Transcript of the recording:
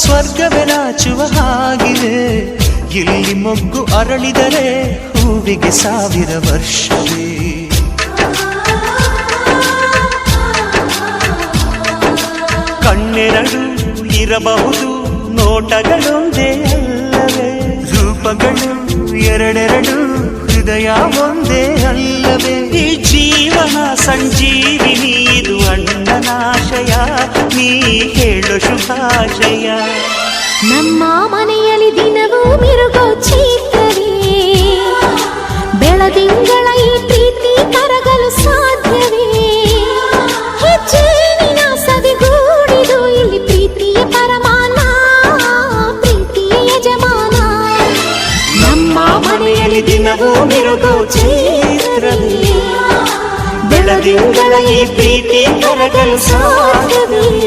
ಸ್ವರ್ಗವೇ ನಾಚುವ ಹಾಗಿವೆ. ಇಲ್ಲಿ ಮೊಗ್ಗು ಅರಳಿದರೆ ಹೂವಿಗೆ 1000 ವರ್ಷವೇ. ಕಣ್ಣೆರಡು ಇರಬಹುದು, ನೋಟಗಳೊಂದೇ ಅಲ್ಲವೇ? ರೂಪಗಳು ಎರಡೆರಡು, ಹೃದಯ ಒಂದೇ ಅಲ್ಲವೇ? ಈ ಜೀವನ ಸಂಜೀವಿನಿ, ಇದು ಅಣ್ಣನಾಶಯ, ನೀ ಹೇಳು ಶುಭಾಶಯ. ನಮ್ಮ ಮನೆಯಲ್ಲಿ ದಿನವೂ ಮಿರುಗೋ ಚೈತ್ರವೇ, ಬೆಳದಿಂಗಳ ಈ ಪ್ರೀತಿ ಕರಗಲು ಸಾಧ್ಯವೇ? ಹೆಜ್ಜೇನಿನ ಸದಿಗೂಡಿದು ಇಲ್ಲಿ ಪ್ರೀತಿಯ ಪರಮಾನ, ಪ್ರೀತಿಯ ಯಜಮಾನ. ನಮ್ಮ ಮನೆಯಲ್ಲಿ ದಿನವೂ ಮಿರುಗೋ ಚೈತ್ರವೇ, ಬೆಳದಿಂಗಳ ಈ ಪ್ರೀತಿ ಕರಗಲು ಸಾಧ್ಯವೇ?